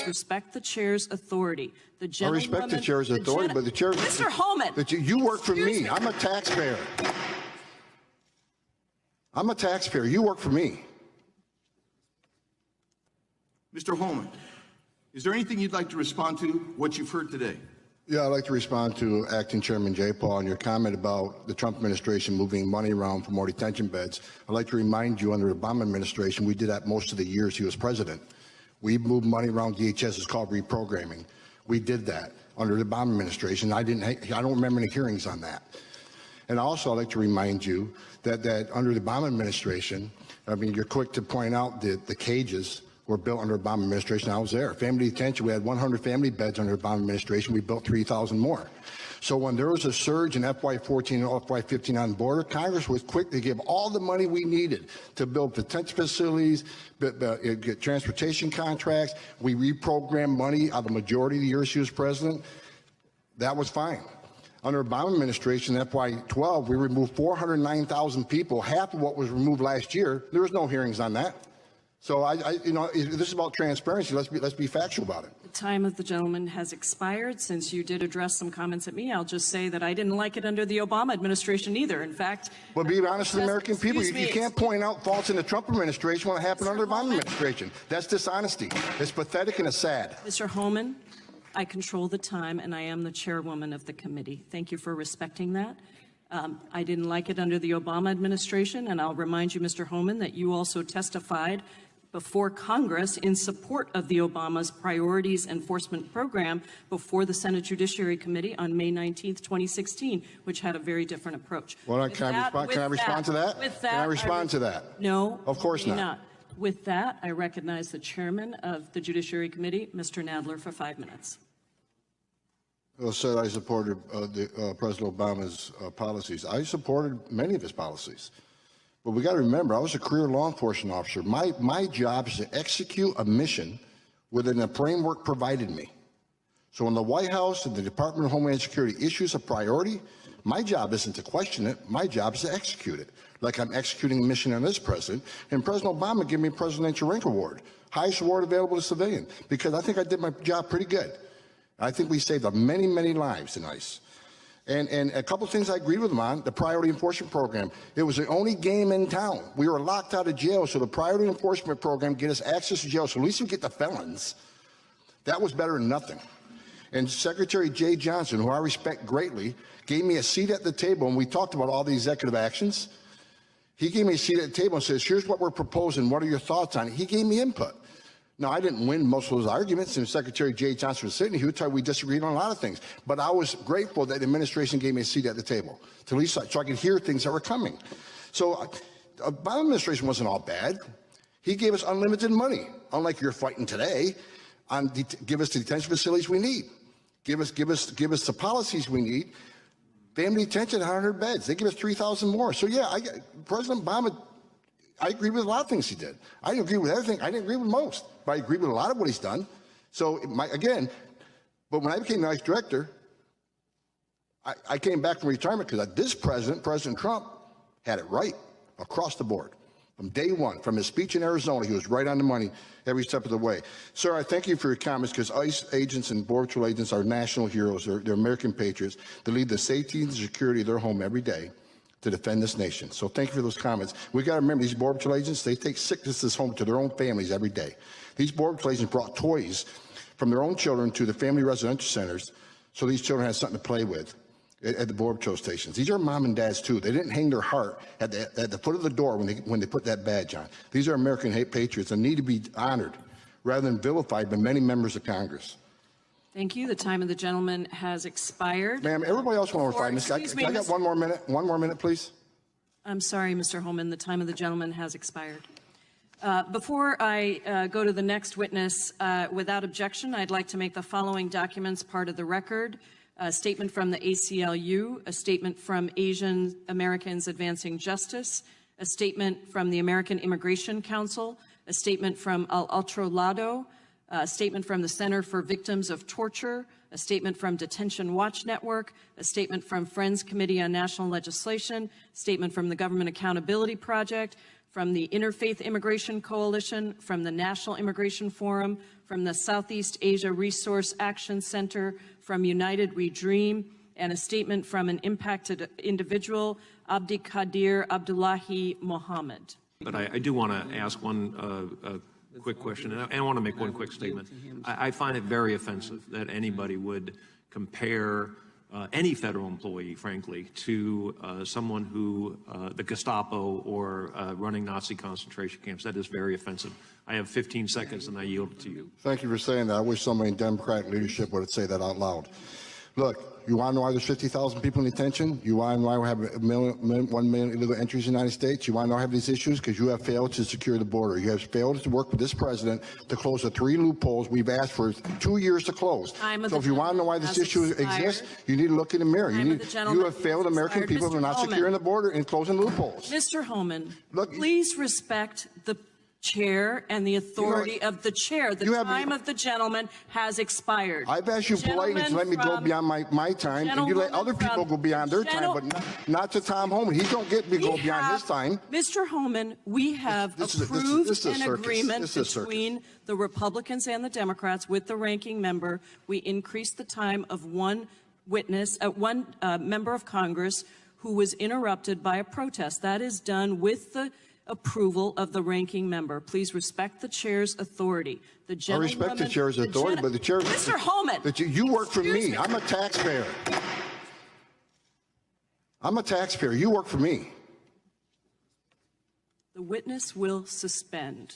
respect the chair's authority. The I gentlewoman, respect the chair's authority, but the chair... Mr. Holman! You work for me. I'm a taxpayer. I'm a taxpayer. You work for me. Mr. Holman, is there anything you'd like to respond to what you've heard today? Yeah, I'd like to respond to Acting Chairman J. Paul on your comment about the Trump administration moving money around for more detention beds. I'd like to remind you, under the Obama administration, we did that most of the years he was president. We moved money around DHS. It's called reprogramming. We did that under the Obama administration. I don't remember any hearings on that. And also, I'd like to remind you that under the Obama administration, I mean, you're quick to point out that the cages were built under Obama administration. I was there. Family detention, we had 100 family beds under Obama administration. We built 3,000 more. So when there was a surge in FY14 and FY15 on the border, Congress was quick to give all the money we needed to build detention facilities, get transportation contracts. We reprogrammed money out of the majority of the years she was president. That was fine. Under Obama administration, FY12, we removed 409,000 people, half of what was removed last year. There was no hearings on that. So this is about transparency. Let's be factual about it. The time of the gentleman has expired. Since you did address some comments at me, I'll just say that I didn't like it under the Obama administration either. In fact, well, be honest with the American people. You can't point out faults in the Trump administration when it happened under the Obama administration. That's dishonesty. It's pathetic and it's sad. Mr. Holman, I control the time, and I am the chairwoman of the committee. Thank you for respecting that. I didn't like it under the Obama administration, and I'll remind you, Mr. Holman, that you also testified before Congress in support of the Obama's priorities enforcement program before the Senate Judiciary Committee on May 19th, 2016, which had a very different approach. Well, can I respond to that? Can I respond to that? No. Of course not. With that, I recognize the chairman of the Judiciary Committee, Mr. Nadler, for 5 minutes. Well, said I supported President Obama's policies. I supported many of his policies. But we got to remember, I was a career law enforcement officer. My job is to execute a mission within the framework provided me. So when the White House and the Department of Homeland Security issues a priority, my job isn't to question it. My job is to execute it, like I'm executing a mission on this president. And President Obama gave me a Presidential Rank Award, highest award available to civilian, because I think I did my job pretty good. I think we saved many, many lives in ICE. And a couple of things I agree with him on, the priority enforcement program. It was the only game in town. We were locked out of jail, so the priority enforcement program get us access to jail, so at least we get the felons. That was better than nothing. And Secretary Jay Johnson, who I respect greatly, gave me a seat at the table, and we talked about all the executive actions. He gave me a seat at the table and says, here's what we're proposing. What are your thoughts on it? He gave me input. Now, I didn't win most of those arguments, and Secretary Jay Johnson was sitting here. He would tell you we disagreed on a lot of things. But I was grateful that the administration gave me a seat at the table, to at least so I could hear things that were coming. So the Obama administration wasn't all bad. He gave us unlimited money, unlike you're fighting today, on give us the detention facilities we need. Give us the policies we need. Family detention, 100 beds. They give us 3,000 more. So yeah, President Obama, I agree with a lot of things he did. I didn't agree with everything. I didn't agree with most, but I agree with a lot of what he's done. So but when I became the ICE director, I came back from retirement because this president, President Trump, had it right across the board. From day one, from his speech in Arizona, he was right on the money every step of the way. Sir, I thank you for your comments, because ICE agents and Border Patrol agents are national heroes. They're American patriots. They lead the safety and security of their home every day to defend this nation. So thank you for those comments. We got to remember, these Border Patrol agents, they take sicknesses home to their own families every day. These Border Patrol agents brought toys from their own children to the family residential centers so these children had something to play with at the Border Patrol stations. These are mom and dads too. They didn't hang their heart at the foot of the door when they put that badge on. These are American patriots and need to be honored rather than vilified by many members of Congress. Thank you. The time of the gentleman has expired. Ma'am, everybody else went over 5 minutes. I got one more minute. One more minute, please. I'm sorry, Mr. Holman. The time of the gentleman has expired. Before I go to the next witness, without objection, I'd like to make the following documents part of the record. A statement from the ACLU, a statement from Asian Americans Advancing Justice, a statement from the American Immigration Council, a statement from Al Otro Lado, a statement from the Center for Victims of Torture, a statement from Detention Watch Network, a statement from Friends Committee on National Legislation, a statement from the Government Accountability Project, from the Interfaith Immigration Coalition, from the National Immigration Forum, from the Southeast Asia Resource Action Center, from United We Dream, and a statement from an impacted individual, Abdi Kadir Abdullahi Mohammed. But I do want to ask one quick question, and I want to make one quick statement. I find it very offensive that anybody would compare any federal employee, frankly, to someone who, the Gestapo or running Nazi concentration camps. That is very offensive. I have 15 seconds and I yield it to you. Thank you for saying that. I wish somebody in Democratic leadership would say that out loud. Look, you want to know why there's 50,000 people in detention? You want to know why we have 1 million illegal entries in the United States? You want to know why we have these issues? Because you have failed to secure the border. You have failed to work with this president to close the 3 loopholes we've asked for 2 years to close. So if you want to know why this issue exists, you need to look in the mirror. You have failed American people for not securing the border and closing loopholes. Mr. Holman, please respect the chair and the authority of the chair. The time of the gentleman has expired. I've asked you politely to let me go beyond my time, and you let other people go beyond their time, but not to Tom Holman. He don't get me go beyond his time. Mr. Holman, we have approved an agreement between the Republicans and the Democrats with the ranking member. We increased the time of one witness, one member of Congress who was interrupted by a protest. That is done with the approval of the ranking member. Please respect the chair's authority. The I respect the chair's authority, but the chair... Mr. Holman! You work for me. I'm a taxpayer. I'm a taxpayer. You work for me. The witness will suspend.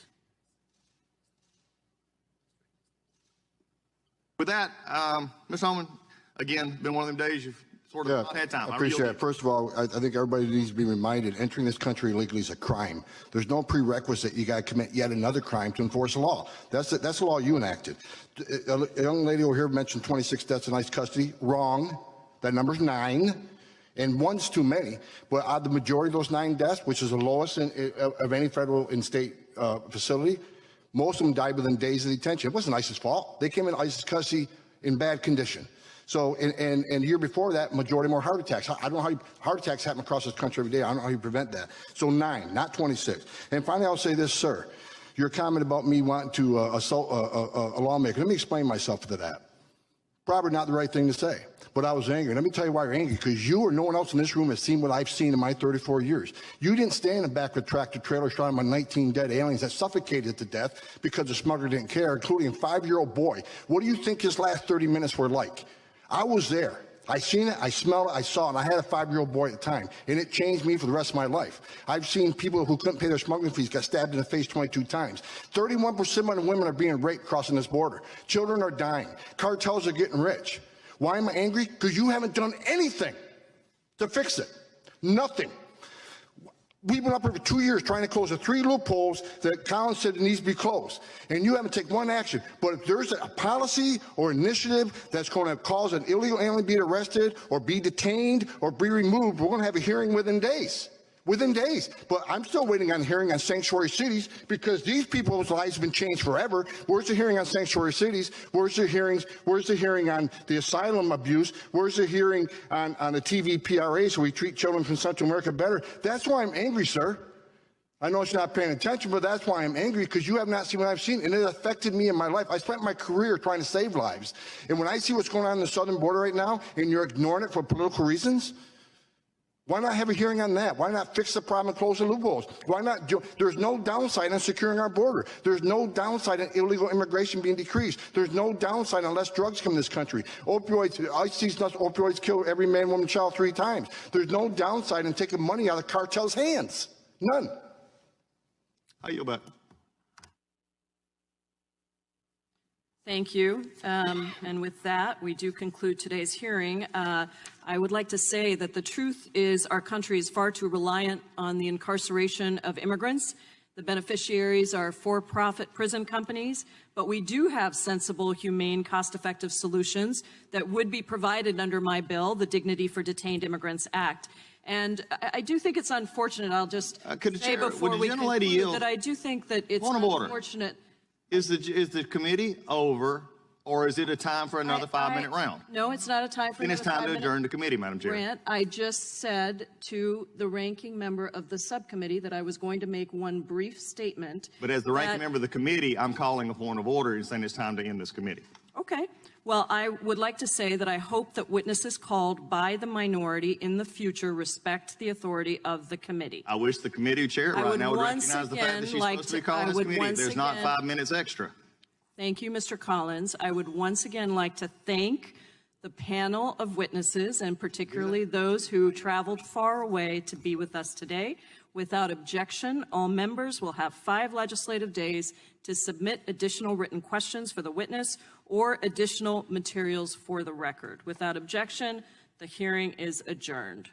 With that, Ms. Holman, again, been one of them days you've sort of not had time. I appreciate it. First of all, I think everybody needs to be reminded entering this country illegally is a crime. There's no prerequisite. You got to commit yet another crime to enforce the law. That's the law you enacted. A young lady over here mentioned 26 deaths in ICE custody. Wrong. That number's 9. And one's too many. But out of the majority of those 9 deaths, which is the lowest of any federal and state facility, most of them died within days of detention. It wasn't ICE's fault. They came in ICE's custody in bad condition. So, and the year before that, majority more heart attacks. I don't know how heart attacks happen across this country every day. I don't know how you prevent that. So 9, not 26. And finally, I'll say this, sir. Your comment about me wanting to assault a lawmaker. Let me explain myself to that. Probably not the right thing to say, but I was angry. Let me tell you why you're angry. Because you or no one else in this room has seen what I've seen in my 34 years. You didn't stand in the back of a tractor trailer shot on 19 dead aliens that suffocated to death because the smuggler didn't care, including a 5-year-old boy. What do you think his last 30 minutes were like? I was there. I seen it, I smelled it, I saw it, and I had a 5-year-old boy at the time, and it changed me for the rest of my life. I've seen people who couldn't pay their smuggling fees get stabbed in the face 22 times. 31% of the women are being raped crossing this border. Children are dying. Cartels are getting rich. Why am I angry? Because you haven't done anything to fix it. Nothing. We've been up here for 2 years trying to close the 3 loopholes that Collins said needs to be closed, and you haven't taken one action. But if there's a policy or initiative that's going to cause an illegal alien to be arrested or be detained or be removed, we're going to have a hearing within days. Within days. But I'm still waiting on a hearing on sanctuary cities because these people's lives have been changed forever. Where's the hearing on sanctuary cities? Where's the hearings? Where's the hearing on the asylum abuse? Where's the hearing on the TVPRA so we treat children from Central America better? That's why I'm angry, sir. I know it's not paying attention, but that's why I'm angry, because you have not seen what I've seen, and it affected me in my life. I spent my career trying to save lives. And when I see what's going on the southern border right now, and you're ignoring it for political reasons, why not have a hearing on that? Why not fix the problem and close the loopholes? Why not? There's no downside on securing our border. There's no downside on illegal immigration being decreased. There's no downside on less drugs come to this country. Opioids, ICE sees opioids kill every man, woman, child 3 times. There's no downside in taking money out of cartels' hands. None. How you about? Thank you. And with that, we do conclude today's hearing. I would like to say that the truth is our country is far too reliant on the incarceration of immigrants. The beneficiaries are for-profit prison companies, but we do have sensible, humane, cost-effective solutions that would be provided under my bill, the Dignity for Detained Immigrants Act. And I do think it's unfortunate. I'll just say before we conclude that I do think that it's unfortunate. Is the committee over Or is it a time for another 5-minute round? No, it's not a time for Then it's another time to 5-minute adjourn the committee, Madam Chair. Grant, I just said to the ranking member of the subcommittee that I was going to make one brief statement. But as the ranking that- member of the committee, I'm calling a point of order and saying it's time to end this committee. Okay. Well, I would like to say that I hope that witnesses called by the minority in the future respect the authority of the committee. I wish the committee chair I right would now would once recognize the fact again that she's like supposed to be to- calling I this would committee. once There's not again- 5 minutes extra. Thank you, Mr. Collins. I would once again like to thank the panel of witnesses, and particularly those who traveled far away to be with us today. Without objection, all members will have 5 legislative days to submit additional written questions for the witness or additional materials for the record. Without objection, the hearing is adjourned.